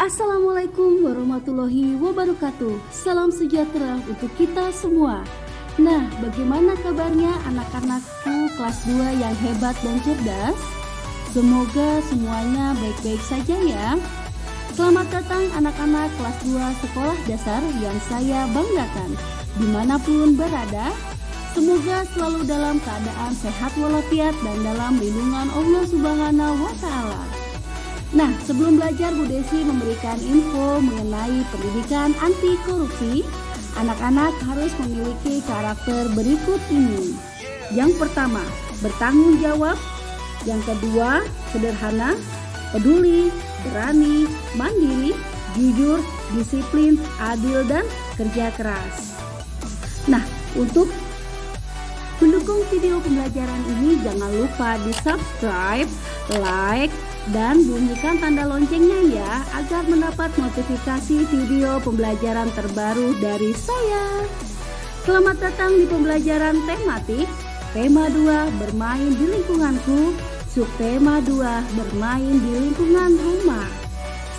Assalamualaikum warahmatullahi wabarakatuh. Salam sejahtera untuk kita semua. Nah, bagaimana kabarnya anak-anakku kelas 2 yang hebat dan cerdas? Semoga semuanya baik-baik saja ya. Selamat datang anak-anak kelas 2 sekolah dasar yang saya banggakan. Dimanapun berada, semoga selalu dalam keadaan sehat walafiat dan dalam lindungan Allah Subhanahu wa Ta'ala. Nah, sebelum belajar, Bu Desi memberikan info mengenai pendidikan anti korupsi. Anak-anak harus memiliki karakter berikut ini. Yang pertama, bertanggung jawab. Yang kedua, sederhana, peduli, berani, mandiri, jujur, disiplin, adil, dan kerja keras. Nah, untuk mendukung video pembelajaran ini, jangan lupa di subscribe, like, dan bunyikan tanda loncengnya ya, agar mendapat notifikasi video pembelajaran terbaru dari saya. Selamat datang di pembelajaran tematik. Tema 2, bermain di lingkunganku. Subtema 2, bermain di lingkungan rumah.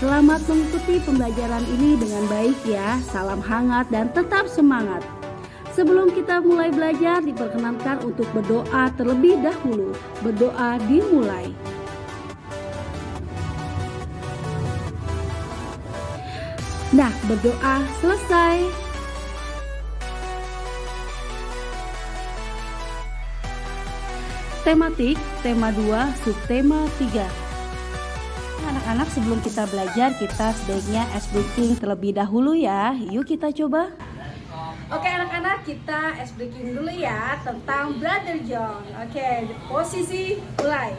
Selamat mengikuti pembelajaran ini dengan baik ya. Salam hangat dan tetap semangat. Sebelum kita mulai belajar, diperkenankan untuk berdoa terlebih dahulu. Berdoa dimulai. Nah, berdoa selesai. Tematik, tema 2, subtema 3. Anak-anak, sebelum kita belajar, kita sebaiknya ice breaking terlebih dahulu ya. Yuk kita coba. Oke anak-anak, kita ice breaking dulu ya tentang Brother John. Oke, posisi mulai.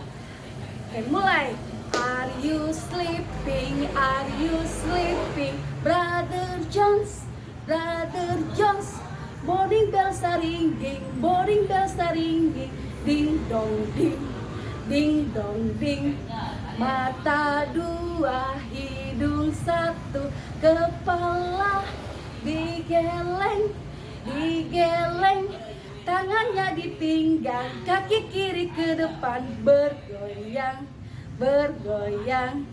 Oke, mulai. Are you sleeping? Are you sleeping? Brother Jones, Brother Jones. Morning bells are ringing, morning bells are ringing. Ding dong ding, ding dong ding. Mata dua, hidung satu, kepala digeleng, digeleng. Tangannya di pinggang, kaki kiri ke depan, bergoyang, bergoyang.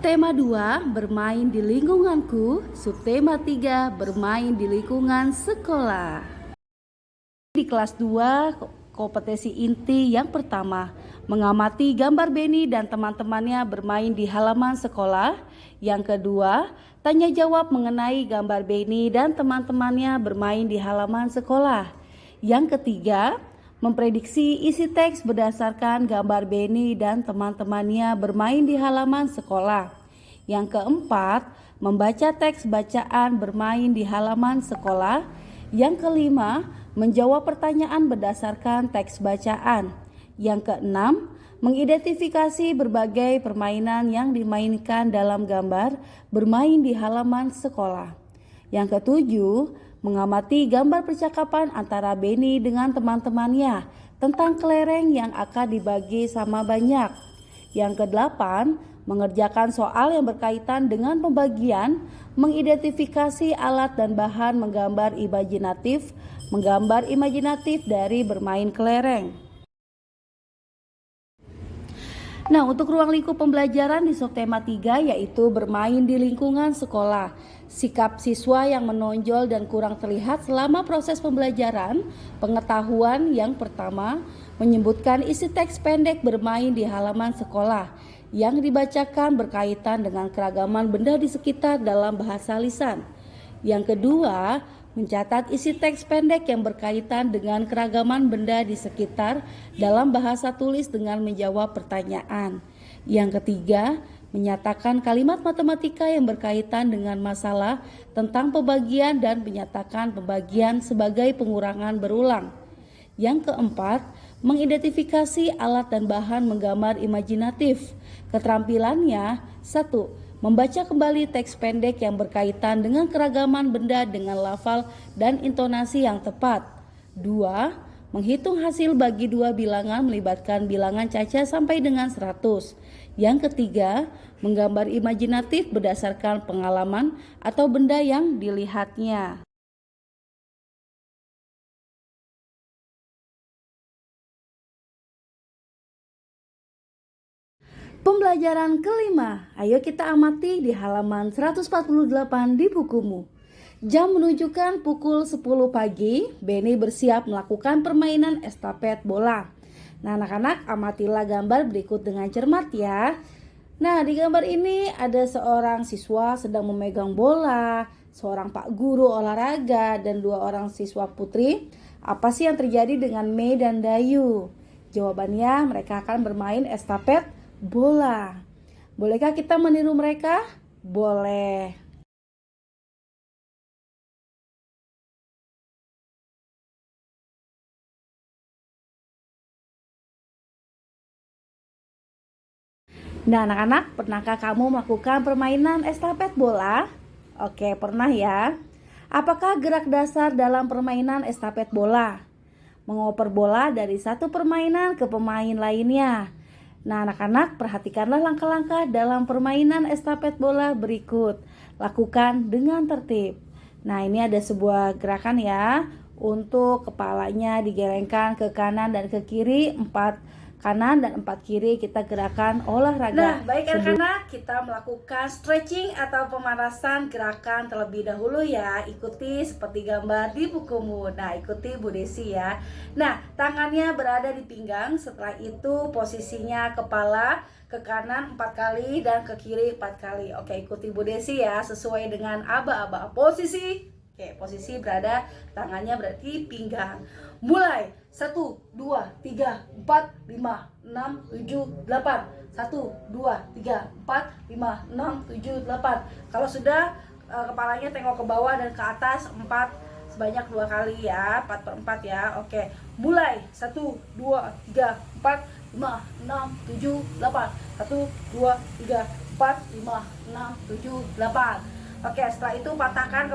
Tema 2, bermain di lingkunganku. Subtema 3, bermain di lingkungan sekolah. Di kelas 2, kompetensi inti yang pertama, mengamati gambar Benny dan teman-temannya bermain di halaman sekolah. Yang kedua, tanya jawab mengenai gambar Benny dan teman-temannya bermain di halaman sekolah. Yang ketiga, memprediksi isi teks berdasarkan gambar Benny dan teman-temannya bermain di halaman sekolah. Yang keempat, membaca teks bacaan bermain di halaman sekolah. Yang kelima, menjawab pertanyaan berdasarkan teks bacaan. Yang keenam, mengidentifikasi berbagai permainan yang dimainkan dalam gambar bermain di halaman sekolah. Yang ketujuh, mengamati gambar percakapan antara Benny dengan teman-temannya tentang kelereng yang akan dibagi sama banyak. Yang kedelapan, mengerjakan soal yang berkaitan dengan pembagian, mengidentifikasi alat dan bahan menggambar imajinatif dari bermain kelereng. Nah, untuk ruang lingkup pembelajaran di subtema 3 yaitu bermain di lingkungan sekolah. Sikap siswa yang menonjol dan kurang terlihat selama proses pembelajaran. Pengetahuan yang pertama, menyebutkan isi teks pendek bermain di halaman sekolah yang dibacakan berkaitan dengan keragaman benda di sekitar dalam bahasa lisan. Yang kedua, mencatat isi teks pendek yang berkaitan dengan keragaman benda di sekitar dalam bahasa tulis dengan menjawab pertanyaan. Yang ketiga, menyatakan kalimat matematika yang berkaitan dengan masalah tentang pembagian dan menyatakan pembagian sebagai pengurangan berulang. Yang keempat, mengidentifikasi alat dan bahan menggambar imajinatif. Keterampilannya, 1. Membaca kembali teks pendek yang berkaitan dengan keragaman benda dengan lafal dan intonasi yang tepat. 2. Menghitung hasil bagi dua bilangan melibatkan bilangan caca sampai dengan 100. Yang ketiga, menggambar imajinatif berdasarkan pengalaman atau benda yang dilihatnya. Pembelajaran kelima, ayo kita amati di halaman 148 di bukumu. Jam menunjukkan pukul 10 pagi, Benny bersiap melakukan permainan estafet bola. Nah anak-anak, amatilah gambar berikut dengan cermat ya. Nah di gambar ini ada seorang siswa sedang memegang bola, seorang pak guru olahraga, dan dua orang siswa putri. Apa sih yang terjadi dengan Mei dan Dayu? Jawabannya mereka akan bermain estafet bola. Bolehkah kita meniru mereka? Boleh. Nah anak-anak, pernahkah kamu melakukan permainan estafet bola? Oke, pernah ya. Apakah gerak dasar dalam permainan estafet bola? Mengoper bola dari satu permainan ke pemain lainnya. Nah anak-anak, perhatikanlah langkah-langkah dalam permainan estafet bola berikut. Lakukan dengan tertib. Nah ini ada sebuah gerakan ya. Untuk kepalanya digelengkan ke kanan dan ke kiri, 4 kanan dan 4 kiri, kita gerakan olahraga. Nah baik anak-anak, kita melakukan stretching atau pemanasan gerakan terlebih dahulu ya. Ikuti seperti gambar di bukumu. Nah ikuti Bu Desi ya. Nah tangannya berada di pinggang. Setelah itu posisinya kepala ke kanan 4 kali dan ke kiri 4 kali. Oke, ikuti Bu Desi ya, sesuai dengan aba-aba. Posisi, oke, posisi berada, tangannya berarti pinggang. Mulai 1, 2, 3, 4, 5, 6, 7, 8. 1, 2, 3, 4, 5, 6, 7, 8. Kalau sudah kepalanya tengok ke bawah dan ke atas 4 sebanyak 2 kali ya, 4/4 ya. Oke, mulai 1, 2, 3, 4, 5, 6, 7, 8. 1, 2, 3, 4, 5, 6, 7, 8. Oke, setelah itu patahkan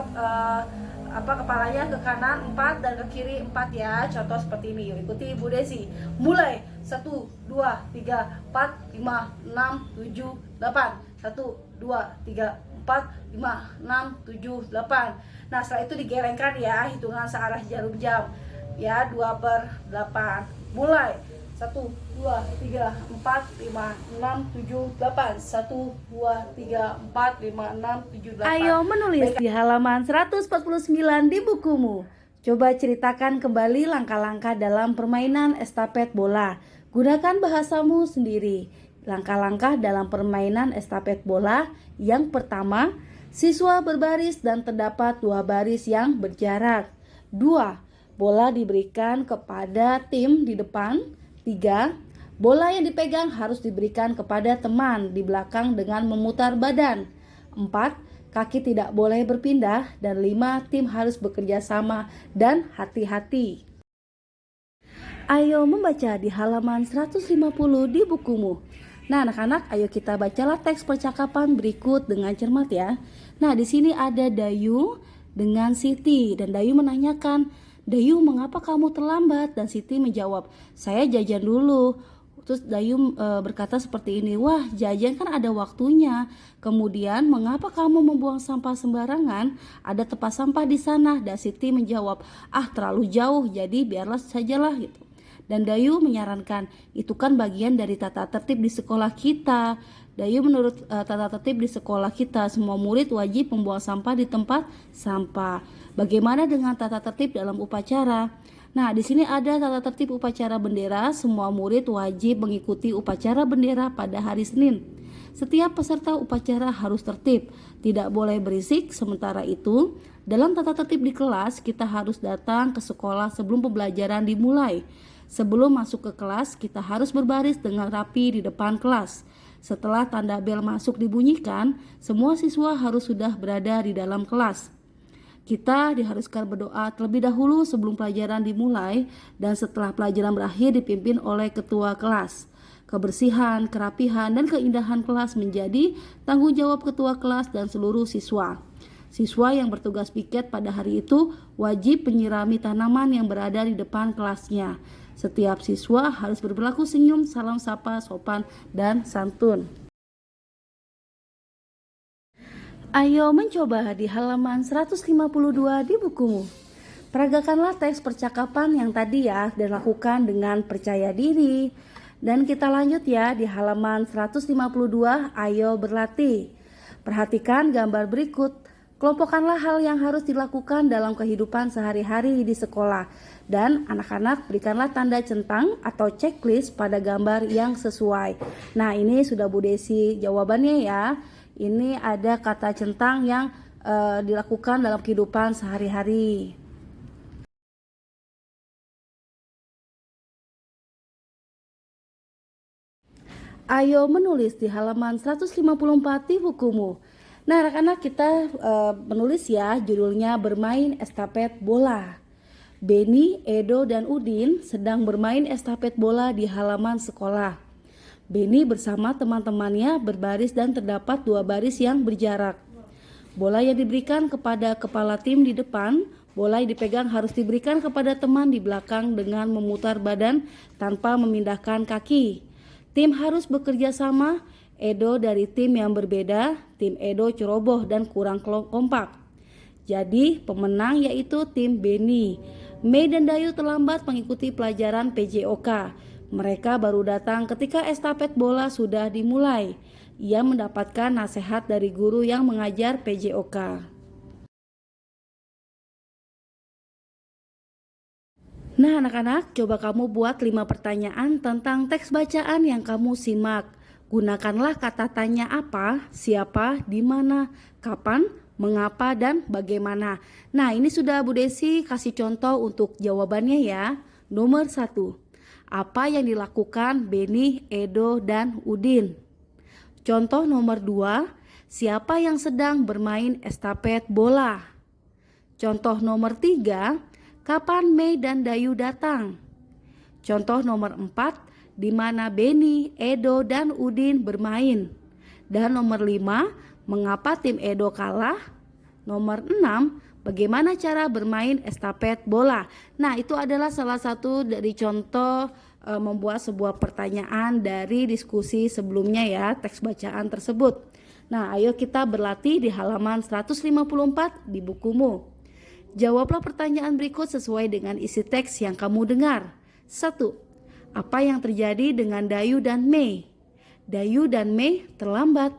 kepalanya ke kanan 4 dan ke kiri 4 ya. Contoh seperti ini. Yuk ikuti Ibu Desi. Mulai 1, 2, 3, 4, 5, 6, 7, 8. 1, 2, 3, 4, 5, 6, 7, 8. Nah setelah itu digelengkan ya, hitungan searah jarum jam ya, 2/8. Mulai 1, 2, 3, 4, 5, 6, 7, 8. 1, 2, 3, 4, 5, 6, 7, 8. Ayo menulis di halaman 149 di bukumu. Coba ceritakan kembali langkah-langkah dalam permainan estafet bola. Gunakan bahasamu sendiri. Langkah-langkah dalam permainan estafet bola. Yang pertama, siswa berbaris dan terdapat 2 baris yang berjarak. 2. Bola diberikan kepada tim di depan. 3. Bola yang dipegang harus diberikan kepada teman di belakang dengan memutar badan. 4. Kaki tidak boleh berpindah. Dan 5. Tim harus bekerja sama dan hati-hati. Ayo membaca di halaman 150 di bukumu. Nah anak-anak, ayo kita bacalah teks percakapan berikut dengan cermat ya. Nah di sini ada Dayu dengan Siti, dan Dayu menanyakan, "Dayu, mengapa kamu terlambat?" Dan Siti menjawab, "Saya jajan dulu." Terus Dayu berkata seperti ini, "Wah, jajan kan ada waktunya. Kemudian, mengapa kamu membuang sampah sembarangan? Ada tempat sampah di sana." Dan Siti menjawab, "Ah, terlalu jauh, jadi biarlah sajalah," gitu. Dan Dayu menyarankan, "Itu kan bagian dari tata tertib di sekolah kita." Dayu, menurut tata tertib di sekolah kita, semua murid wajib membuang sampah di tempat sampah. Bagaimana dengan tata tertib dalam upacara? Nah, di sini ada tata tertib upacara bendera. Semua murid wajib mengikuti upacara bendera pada hari Senin. Setiap peserta upacara harus tertib, tidak boleh berisik. Sementara itu, dalam tata tertib di kelas, kita harus datang ke sekolah sebelum pembelajaran dimulai. Sebelum masuk ke kelas, kita harus berbaris dengan rapi di depan kelas. Setelah tanda bel masuk dibunyikan, semua siswa harus sudah berada di dalam kelas. Kita diharuskan berdoa terlebih dahulu sebelum pelajaran dimulai, dan setelah pelajaran berakhir dipimpin oleh ketua kelas. Kebersihan, kerapihan, dan keindahan kelas menjadi tanggung jawab ketua kelas dan seluruh siswa. Siswa yang bertugas piket pada hari itu wajib menyirami tanaman yang berada di depan kelasnya. Setiap siswa harus berperilaku senyum, salam sapa, sopan, dan santun. Ayo mencoba di halaman 152 di bukumu. Peragakanlah teks percakapan yang tadi ya, dan lakukan dengan percaya diri. Dan kita lanjut ya di halaman 152, ayo berlatih. Perhatikan gambar berikut. Kelompokkanlah hal yang harus dilakukan dalam kehidupan sehari-hari di sekolah. Dan anak-anak berikanlah tanda centang atau checklist pada gambar yang sesuai. Nah, ini sudah Bu Desi jawabannya ya. Ini ada kata centang yang dilakukan dalam kehidupan sehari-hari. Ayo menulis di halaman 154 di bukumu. Nah, anak-anak kita menulis ya, judulnya bermain estafet bola. Beni, Edo, dan Udin sedang bermain estafet bola di halaman sekolah. Beni bersama teman-temannya berbaris dan terdapat 2 baris yang berjarak. Bola yang diberikan kepada kepala tim di depan, bola yang dipegang harus diberikan kepada teman di belakang dengan memutar badan tanpa memindahkan kaki. Tim harus bekerja sama. Edo dari tim yang berbeda, tim Edo ceroboh dan kurang kompak. Jadi pemenang yaitu tim Beni. Mei dan Dayu terlambat mengikuti pelajaran PJOK. Mereka baru datang ketika estafet bola sudah dimulai. Ia mendapatkan nasihat dari guru yang mengajar PJOK. Nah anak-anak, coba kamu buat 5 pertanyaan tentang teks bacaan yang kamu simak. Gunakanlah kata tanya apa, siapa, di mana, kapan, mengapa, dan bagaimana. Nah ini sudah Bu Desi kasih contoh untuk jawabannya ya. Nomor 1. Apa yang dilakukan Beni, Edo, dan Udin? Contoh nomor 2. Siapa yang sedang bermain estafet bola? Contoh nomor 3. Kapan Mei dan Dayu datang? Contoh nomor 4. Di mana Beni, Edo, dan Udin bermain. Dan nomor 5, mengapa tim Edo kalah? Nomor 6, bagaimana cara bermain estafet bola? Nah, itu adalah salah satu dari contoh membuat sebuah pertanyaan dari diskusi sebelumnya ya, teks bacaan tersebut. Nah, ayo kita berlatih di halaman 154 di bukumu. Jawablah pertanyaan berikut sesuai dengan isi teks yang kamu dengar. 1. Apa yang terjadi dengan Dayu dan Mei? Dayu dan Mei terlambat.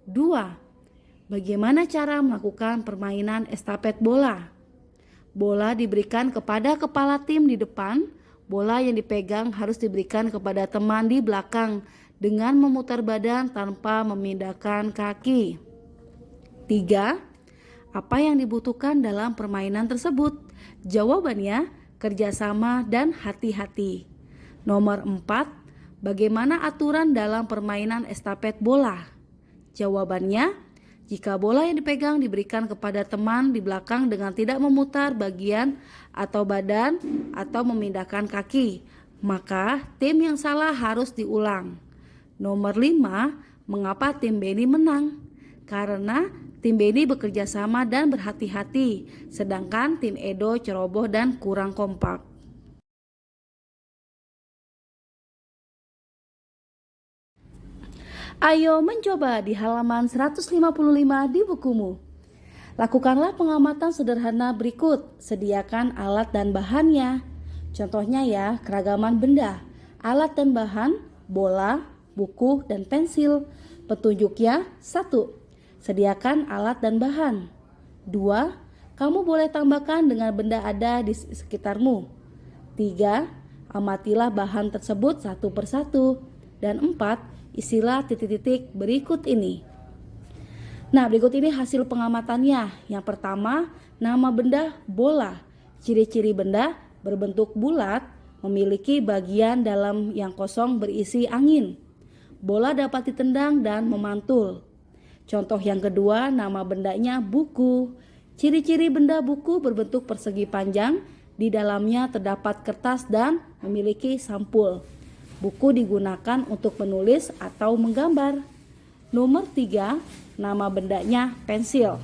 2. Bagaimana cara melakukan permainan estafet bola? Bola diberikan kepada kepala tim di depan. Bola yang dipegang harus diberikan kepada teman di belakang dengan memutar badan tanpa memindahkan kaki. 3. Apa yang dibutuhkan dalam permainan tersebut? Jawabannya, kerjasama dan hati-hati. Nomor 4, bagaimana aturan dalam permainan estafet bola? Jawabannya, jika bola yang dipegang diberikan kepada teman di belakang dengan tidak memutar bagian atau badan atau memindahkan kaki, maka tim yang salah harus diulang. Nomor 5, mengapa tim Beni menang? Karena tim Beni bekerja sama dan berhati-hati, sedangkan tim Edo ceroboh dan kurang kompak. Ayo mencoba di halaman 155 di bukumu. Lakukanlah pengamatan sederhana berikut. Sediakan alat dan bahannya. Contohnya ya, keragaman benda, alat dan bahan, bola, buku, dan pensil. Petunjuknya 1. Sediakan alat dan bahan. 2. Kamu boleh tambahkan dengan benda ada di sekitarmu. 3. Amatilah bahan tersebut satu persatu. Dan 4. Isilah titik-titik berikut ini. Nah, berikut ini hasil pengamatannya. Yang pertama, nama benda bola. Ciri-ciri benda berbentuk bulat, memiliki bagian dalam yang kosong berisi angin. Bola dapat ditendang dan memantul. Contoh yang kedua, nama bendanya buku. Ciri-ciri benda buku berbentuk persegi panjang, di dalamnya terdapat kertas dan memiliki sampul. Buku digunakan untuk menulis atau menggambar. Nomor 3, nama bendanya pensil.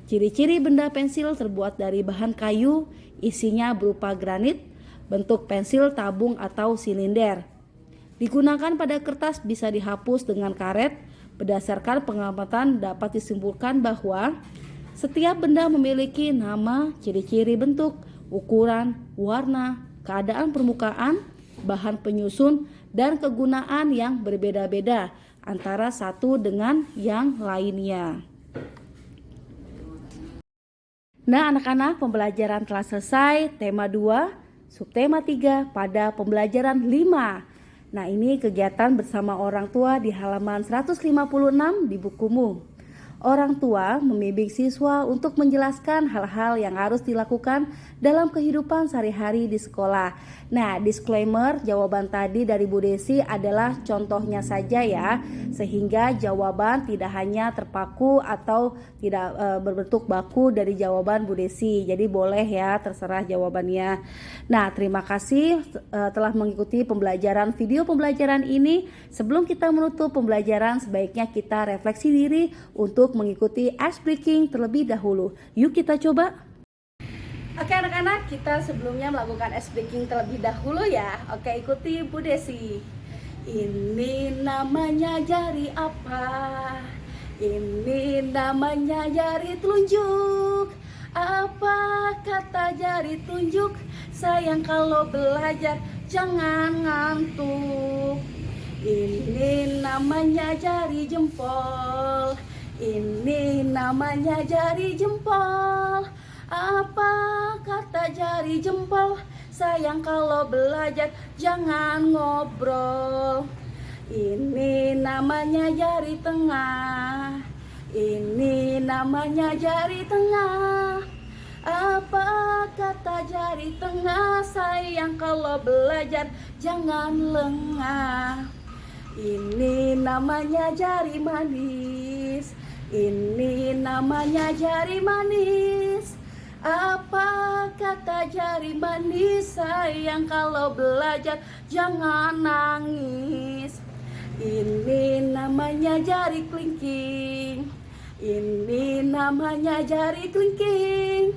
Ciri-ciri benda pensil terbuat dari bahan kayu, isinya berupa granit, bentuk pensil tabung atau silinder. Digunakan pada kertas, bisa dihapus dengan karet. Berdasarkan pengamatan dapat disimpulkan bahwa setiap benda memiliki nama, ciri-ciri bentuk, ukuran, warna, keadaan permukaan, bahan penyusun, dan kegunaan yang berbeda-beda antara satu dengan yang lainnya. Nah anak-anak, pembelajaran telah selesai. Tema 2, subtema 3 pada pembelajaran 5. Nah ini kegiatan bersama orang tua di halaman 156 di bukumu. Orang tua membimbing siswa untuk menjelaskan hal-hal yang harus dilakukan dalam kehidupan sehari-hari di sekolah. Nah, disclaimer, jawaban tadi dari Bu Desi adalah contohnya saja ya, sehingga jawaban tidak hanya terpaku atau tidak berbentuk baku dari jawaban Bu Desi. Jadi boleh ya, terserah jawabannya. Nah, terima kasih telah mengikuti pembelajaran video pembelajaran ini. Sebelum kita menutup pembelajaran, sebaiknya kita refleksi diri untuk mengikuti ice breaking terlebih dahulu. Yuk kita coba. Oke anak-anak, kita sebelumnya melakukan ice breaking terlebih dahulu ya. Oke, ikuti Bu Desi. Ini namanya jari apa? Ini namanya jari telunjuk. Apa kata jari telunjuk? Sayang kalau belajar jangan ngantuk. Ini namanya jari jempol. Ini namanya jari jempol. Apa kata jari jempol? Sayang kalau belajar jangan ngobrol. Ini namanya jari tengah. Ini namanya jari tengah. Apa kata jari tengah? Sayang kalau belajar jangan lengah. Ini namanya jari manis. Ini namanya jari manis. Apa kata jari manis? Sayang kalau belajar jangan nangis. Ini namanya jari kelingking. Ini namanya jari kelingking.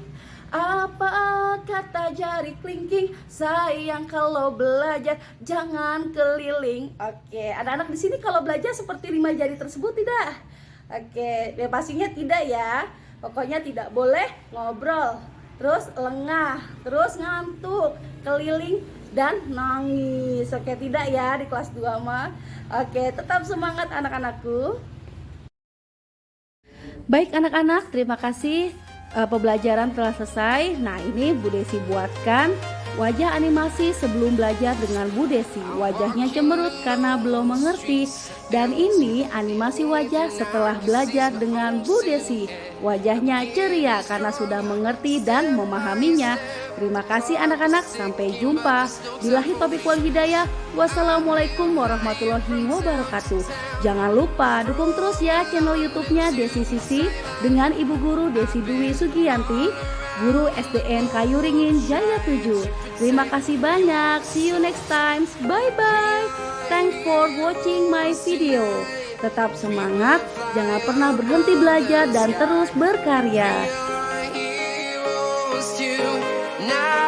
Apa kata jari kelingking? Sayang kalau belajar jangan keliling. Oke, anak-anak di sini kalau belajar seperti 5 jari tersebut tidak? Oke, pastinya tidak ya. Pokoknya tidak boleh ngobrol, terus lengah, terus ngantuk, keliling dan nangis. Oke, tidak ya di kelas 2 mah. Oke, tetap semangat anak-anakku. Baik anak-anak, terima kasih. Pembelajaran telah selesai. Nah ini Bu Desi buatkan wajah animasi sebelum belajar dengan Bu Desi. Wajahnya cemberut karena belum mengerti. Dan ini animasi wajah setelah belajar dengan Bu Desi. Wajahnya ceria karena sudah mengerti dan memahaminya. Terima kasih anak-anak, sampai jumpa. Billahi taufiq wal hidayah. Wassalamualaikum warahmatullahi wabarakatuh. Jangan lupa dukung terus ya channel YouTube-nya Desi Sisi dengan Ibu Guru Desi Dwi Sugiyanti, Guru SDN Kayu Ringin Jaya 7. Terima kasih banyak. See you next time. Bye bye. Thanks for watching my video. Tetap semangat, jangan pernah berhenti belajar dan terus berkarya. Now